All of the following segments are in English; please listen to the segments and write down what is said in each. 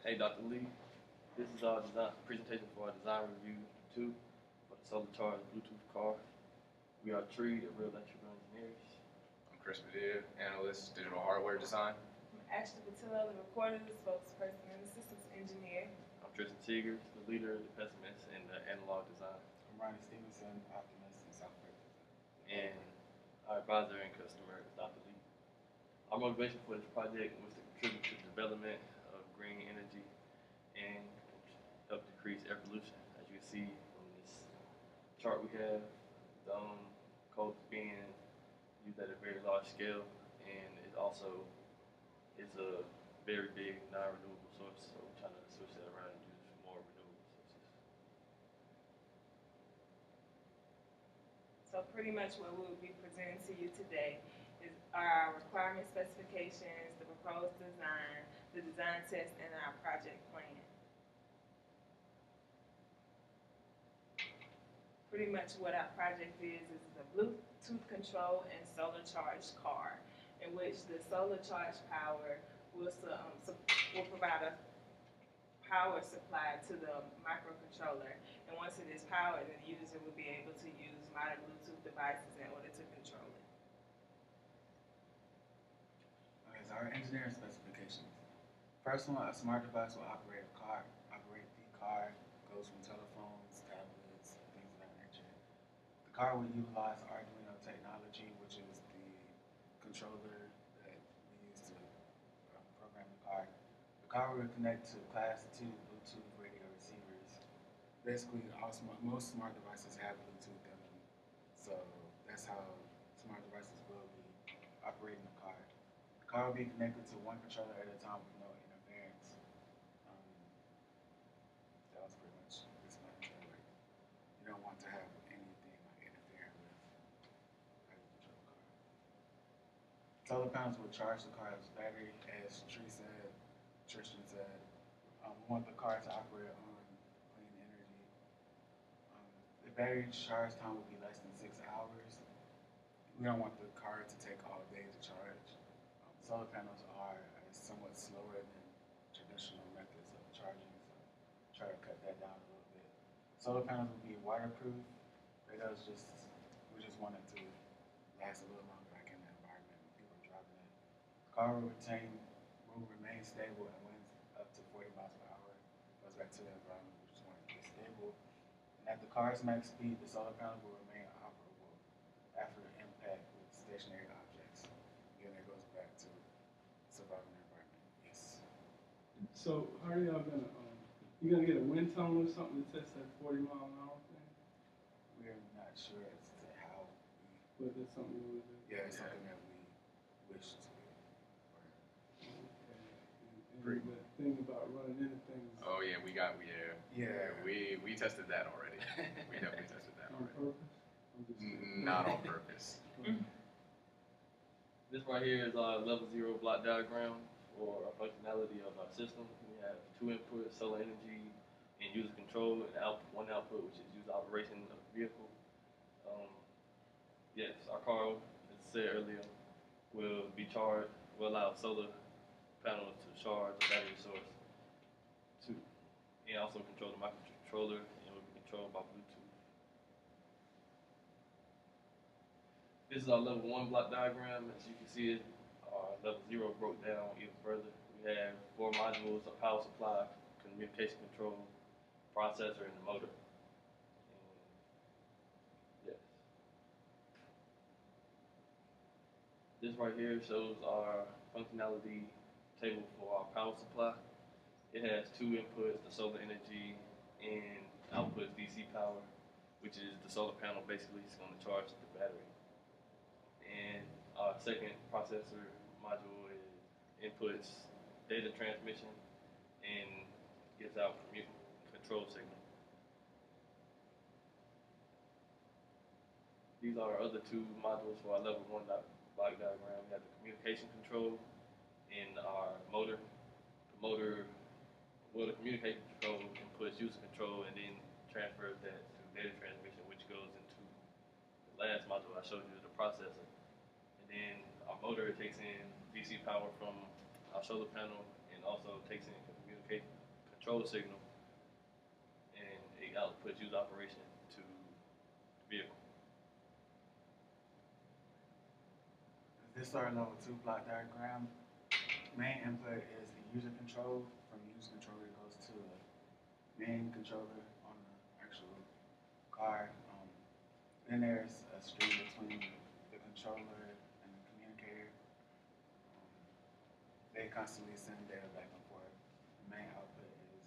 Hey, Dr. Lee. This is our design presentation for our design review 2 for the solar charged Bluetooth car. We are T.R.E.E, the real electrical engineers. I'm Padilla, analyst, digital hardware design. I'm Patillo, the recorder, the spokesperson, and the systems engineer. I'm Tristian Seegars, the leader, the pessimist, and the analog design. I'm Ronnie, Stevenson, optimist, and software design. And our advisor and customer is Dr. Lee. Our motivation for this project was to contribute to the development of green energy and help decrease air pollution. As you can see from this chart we have, the codes being used at a very large scale, and it also is a very big non-renewable source, so we're trying to switch that around and use more renewable sources. So pretty much what we will be presenting to you today is our requirement specifications, the proposed design, the design test, and our project plan. Pretty much what our project is a Bluetooth control and solar charged car, in which the solar charged power will provide a power supply to the microcontroller. And once it is powered, the user will be able to use modern Bluetooth devices in order to control it. Okay, so our engineering specifications. First one, a smart device will operate the car, goes from telephones, tablets, things of that nature. The car will utilize Arduino technology, which is the controller that we use to program the car. The car will connect to Class 2 Bluetooth radio receivers. Basically, most smart devices have Bluetooth in them, so that's how smart devices will be operating the car. The car will be connected to one controller at a time with no interference. That was pretty much explanatory. Like, you don't want to have anything like interfering with how you control the car. Solar panels will charge the car's battery, as Tristian said. We want the car to operate on clean energy. The battery charge time will be less than 6 hours. We don't want the car to take all day to charge. Solar panels are somewhat slower than traditional methods of charging, so try to cut that down a little bit. Solar panels will be waterproof. We just want it to last a little longer, like in the environment when people are driving it. The car will remain stable at winds up to 40 miles per hour. Goes back to the environment, we just want it to be stable. And at the car's max speed, the solar panel will remain operable after impact with stationary objects. Again, that goes back to surviving the environment. Yes. So how are y'all gonna get a wind tunnel or something to test that 40-mile-an-hour thing? We're not sure as to how But that's something we would do. yeah, it's something that we wish to do. Okay. And the thing about running into things Oh yeah, we tested that already. We definitely tested that on already. purpose. I'm just Not on purpose. This right here is our level 0 block diagram for our functionality of our system. We have 2 inputs, solar energy and user control, and one output, which is user operation of the vehicle. Yes, our car, as I said earlier, will be charged, will allow solar panels to charge the battery source too, and also control the microcontroller, and will be controlled by Bluetooth. This is our level 1 block diagram. As you can see, our level 0 broke down even further. We have 4 modules: a power supply, communication control, processor, and the motor. And yes. This right here shows our functionality table for our power supply. It has 2 inputs: the solar energy and outputs DC power, which is the solar panel basically is going to charge the battery. And our second processor module is inputs data transmission and gives out control signal. These are our other 2 modules for our level 1 block diagram. We have the communication control and our motor. The communication control inputs user control and then transfers that to data transmission, which goes into the last module I showed you, the processor. And then our motor takes in DC power from our solar panel and also takes in communication control signal and it outputs user operation to the vehicle. This is our level 2 block diagram. Main input is the user control. From user control, it goes to the main controller on the actual car. Then there's a string between the controller and the communicator. They constantly send data back and forth. The main output is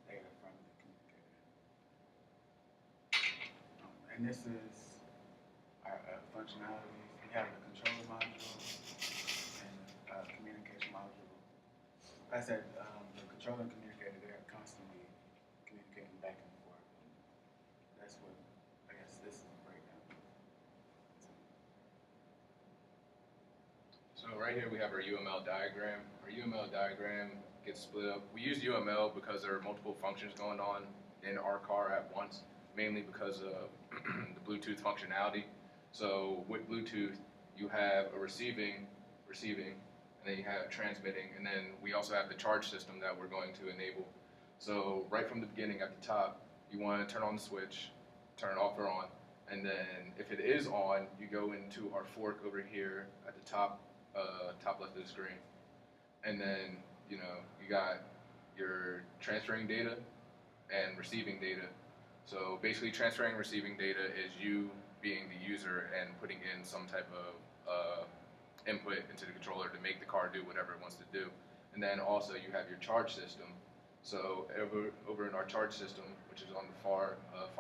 data from the communicator. And this is our functionalities. We have the controller module and communication module. Like I said, the controller and communicator, they're constantly communicating back and forth. That's what, I guess this is the breakdown. So right here we have our UML diagram. Our UML diagram gets split up. We use UML because there are multiple functions going on in our car at once, mainly because of the Bluetooth functionality. So with Bluetooth, you have a receiving, and then you have transmitting, and then we also have the charge system that we're going to enable. So right from the beginning at the top, you want to turn on the switch, turn it off or on, and then if it is on, you go into our fork over here at the top left of the screen, and then you got your transferring data and receiving data. So basically, transferring and receiving data is you being the user and putting in some type of input into the controller to make the car do whatever it wants to do. And then also you have your charge system. So over in our charge system, which is on the far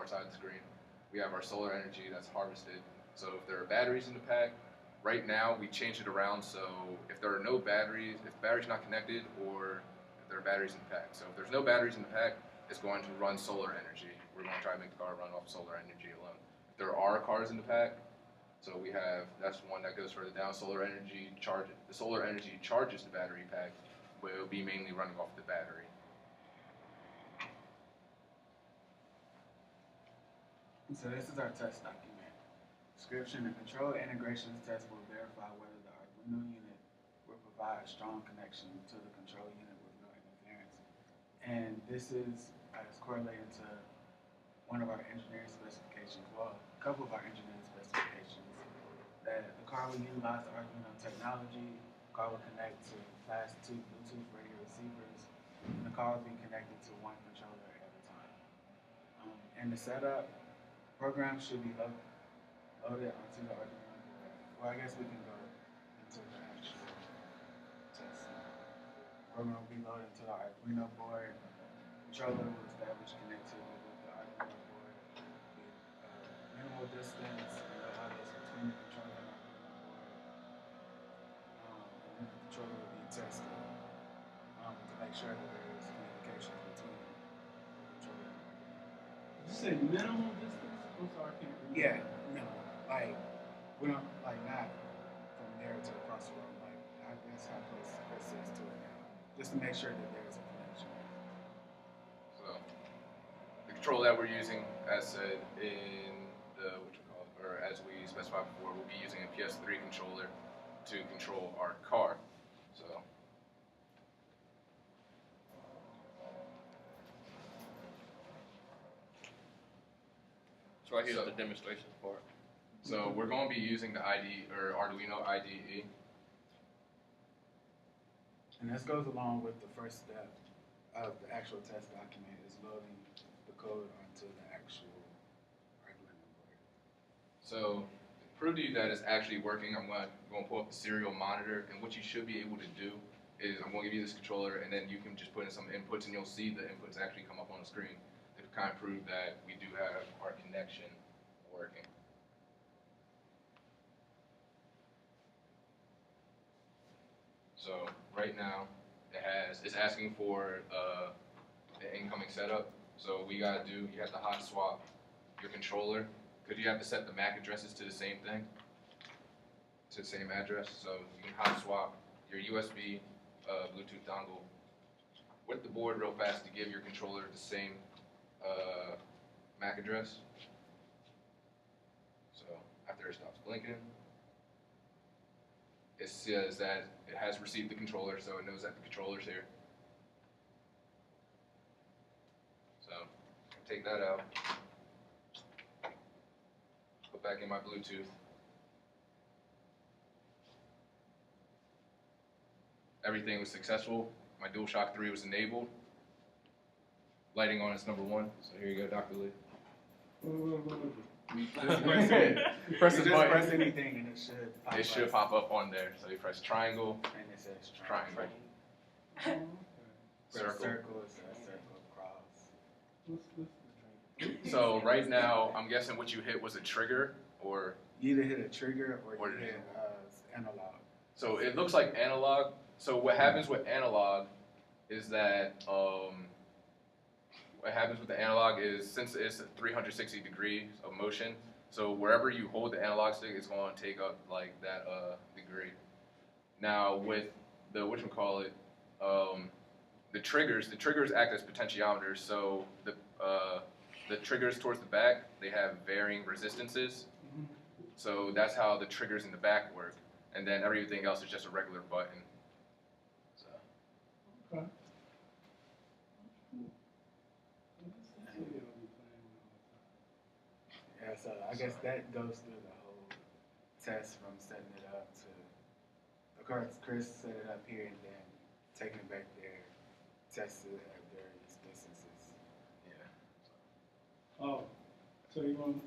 side of the screen, we have our solar energy that's harvested. So if there are batteries in the pack, right now we change it around so if there are no batteries, if the battery's not connected, or if there are batteries in the pack. So if there's no batteries in the pack, it's going to run solar energy. We're going to try to make the car run off solar energy alone. If there are cars in the pack, so we have, that's one that goes further down, solar energy charge. The solar energy charges the battery pack, but it'll be mainly running off the battery. So this is our test document. Description: the control integrations test will verify whether the Arduino unit will provide a strong connection to the control unit with no interference. And this is correlated to one of our engineering specifications, well, a couple of our engineering specifications, that the car will utilize the Arduino technology, the car will connect to class 2 Bluetooth radio receivers, and the car will be connected to one controller at a time. And the setup, programs should be loaded onto the Arduino board. Well, I guess we can go into the actual test. Program will be loaded to the Arduino board. Controller will establish connectivity with the Arduino board. Minimal distance and the outlets between the controller and Arduino board. And then the controller will be tested to make sure that there is communication between the controller and Arduino. Did you say minimal distance? I'm sorry, I can't read. Yeah, minimal. Like, we don't, like, not from there to across the road. Like, that's how close Chris is to it now. Just to make sure that there's a connection. So the control that we're using, as said in the, or as we specified before, we'll be using a PS3 controller to control our car. So right here's the demonstration part. So we're going to be using the Arduino IDE. And this goes along with the first step of the actual test document, is loading the code onto the actual Arduino board. So to prove to you that it's actually working, I'm going to pull up the serial monitor, and what you should be able to do is I'm going to give you this controller, and then you can just put in some inputs, and you'll see the inputs actually come up on the screen to kind of prove that we do have our connection working. So right now, it's asking for an incoming setup. So we gotta do, you have to hot swap your controller, because you have to set the MAC addresses to the same thing, to the same address. So you can hot swap your USB Bluetooth dongle with the board real fast to give your controller the same MAC address. So after it stops blinking, it says that it has received the controller, so it knows that the controller's here. So, take that out. Put back in my Bluetooth. Everything was successful. My DualShock 3 was enabled. Lighting on is number 1. So here you go, Dr. Lee. You just press it. You press You the just button. press anything and it should pop up. It should pop up on there. So you press triangle, And it says triangle, Press circle. circle, it says circle, cross. So right now, I'm guessing what you hit was a trigger, or You either hit a trigger or Or you hit analog. so it looks like analog. So what happens with analog is that what happens with the analog is since it's a 360 degrees of motion, so wherever you hold the analog stick, it's going to take up like that degree. Now with the whatchamacallit, the triggers act as potentiometers. So the triggers towards the back, they have varying resistances. So that's how the triggers in the back work, and then everything else is just a regular button. So. Okay. Yeah, so I guess that goes through the whole test from setting it up to, of course, Chris set it up here and then taking it back there, tested it at various distances. Yeah. Oh, so are you gonna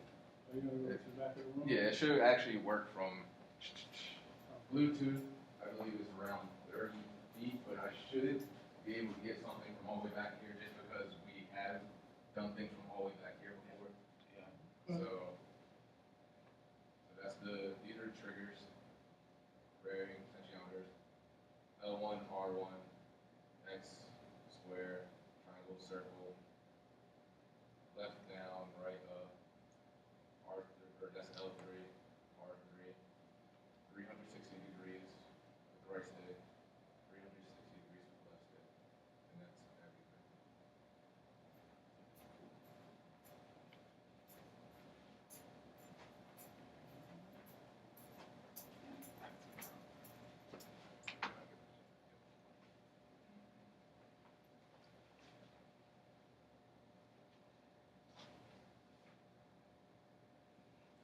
go to the back of the room? Yeah, it should actually work from Bluetooth. I believe is around 30 feet, but I should be able to get something from all the way back here just because we have done things from all the way back here before. Yeah. So that's these are the triggers, varying potentiometers. L1, R1, X, square, triangle, circle, left down, right up, R3, or that's L3, R3, 360 degrees with the right stick, 360 degrees with the left stick, and that's everything.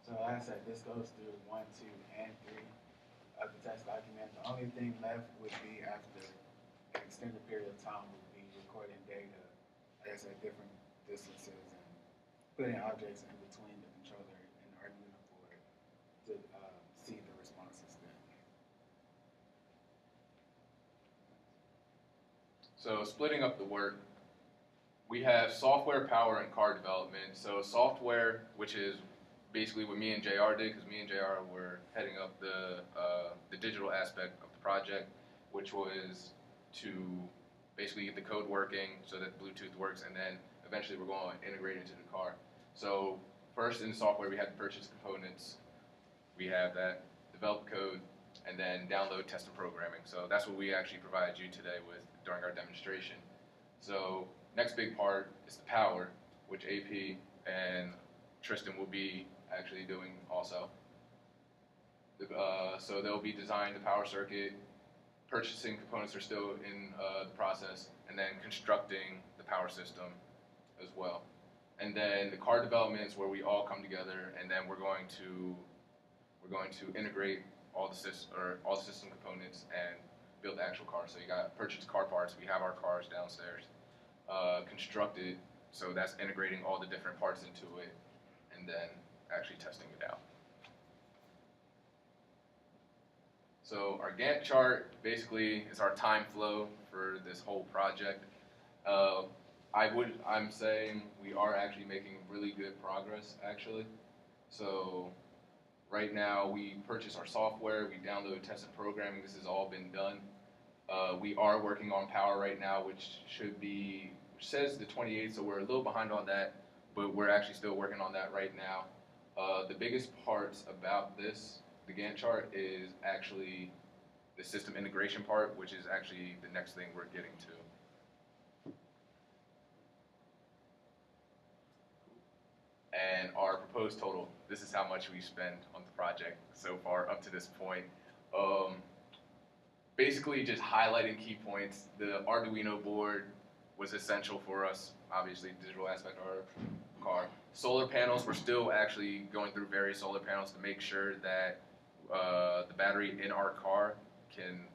So like I said, this goes through 1, 2, and 3 of the test document. The only thing left would be after an extended period of time would be recording data, I guess at different distances and putting objects in between the controller and the Arduino board to see the responses then. So splitting up the work, we have software, power, and car development. So software, which is basically what me and JR did, because me and JR were heading up the digital aspect of the project, which was to basically get the code working so that Bluetooth works, and then eventually we're going to integrate into the car. So first in the software, we had to purchase components. We have that, develop code, and then download, test, and programming. So that's what we actually provided you today with during our demonstration. So next big part is the power, which AP and Tristian will be actually doing also. So they'll be designing the power circuit, purchasing components are still in the process, and then constructing the power system as well. And then the car development is where we all come together, and then we're going to integrate all the system components and build the actual car. So you got purchase car parts. We have our cars downstairs, constructed. So that's integrating all the different parts into it, and then actually testing it out. So our Gantt chart basically is our time flow for this whole project. I'm saying we are actually making really good progress actually. So right now we purchase our software, we download tested programming, this has all been done. We are working on power right now, which says the 28th, so we're a little behind on that, but we're actually still working on that right now. The biggest parts about this, the Gantt chart, is actually the system integration part, which is actually the next thing we're getting to. And our proposed total, this is how much we spent on the project so far up to this point. basically just highlighting key points. The Arduino board was essential for us, obviously, digital aspect of our car. Solar panels, we're still actually going through various solar panels to make sure that the battery in our car can,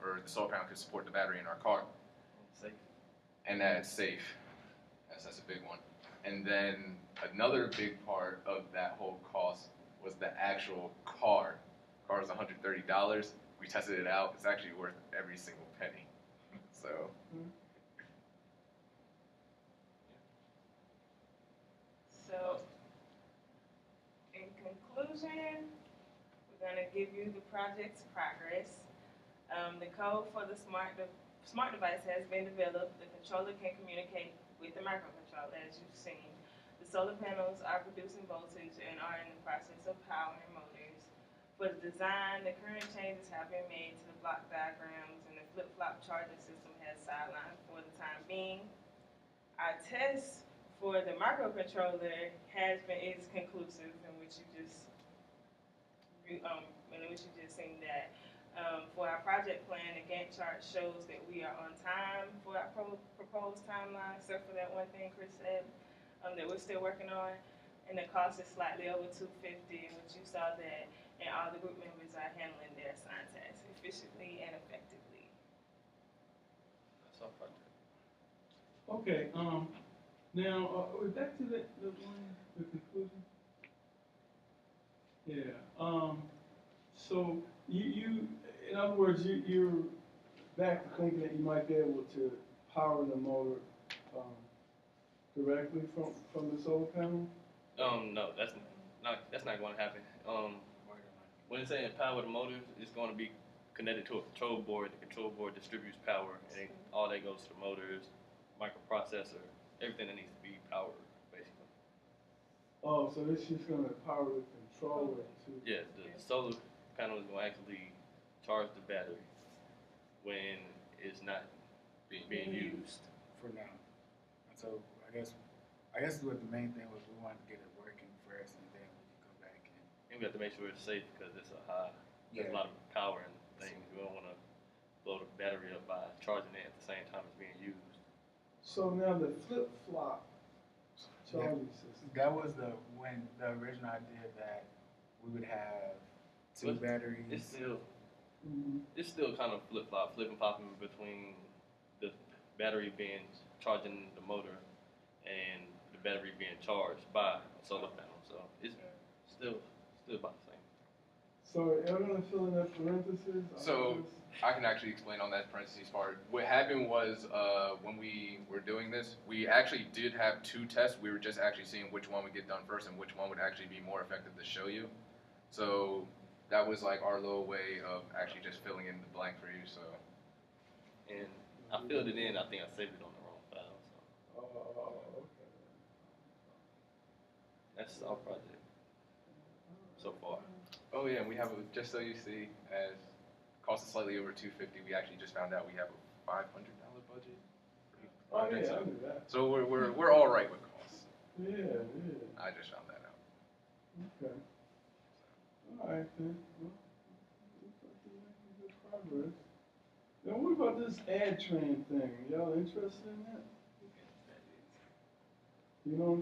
or the solar panel can support the battery in our car. Safe. And that it's safe. That's a big one. And then another big part of that whole cost was the actual car. The car was $130. We tested it out. It's actually worth every single penny. So. So, in conclusion, we're gonna give you the project's progress. The code for the smart device has been developed. The controller can communicate with the microcontroller, as you've seen. The solar panels are producing voltage and are in the process of powering motors. For the design, the current changes have been made to the block diagrams, and the flip-flop charging system has sidelined for the time being. Our test for the microcontroller is conclusive, in which you just seen that. For our project plan, the Gantt chart shows that we are on time for our proposed timeline, except for that one thing Chris said that we're still working on, and the cost is slightly over $250, which you saw that, and all the group members are handling their assigned tasks efficiently and effectively. That's our project. Okay, now, we're back to the conclusion. Yeah, so you, in other words, you're back to thinking that you might be able to power the motor, directly from the solar panel? No, that's not going to happen. When it's saying power the motor, it's going to be connected to a control board. The control board distributes power, and all that goes to the motors, microprocessor, everything that needs to be powered, basically. Oh, so it's just gonna power the controller to. Yeah, the solar panel is going to actually charge the battery when it's not being used. For now. And so I guess what the main thing was, we wanted to get it working first, and then we can go back and. And we have to make sure it's safe because it's there's a lot of power and things. We don't want to blow the battery up by charging it at the same time it's being used. So now the flip-flop charging system. That was the original idea that we would have two But batteries. It's still kind of flipping flopping between the battery being charging the motor and the battery being charged by a solar panel. So it's still about the same. So are you gonna fill in that parentheses? So I can actually explain on that parentheses part. What happened was when we were doing this, we actually did have two tests. We were just actually seeing which one would get done first and which one would actually be more effective to show you. So that was like our little way of actually just filling in the blank for you. So, And I filled it in. I think I saved it on the wrong file. So okay. that's our project so far. oh yeah, and we have just so you see, as cost is slightly over $250. We actually just found out we have a $500 budget. Oh yeah, I knew that. So we're all right with costs. Yeah. I just found that out. Okay. All right then. Well, looks like you're making good progress. Now what about this ad train thing? Y'all interested in that? You know what I'm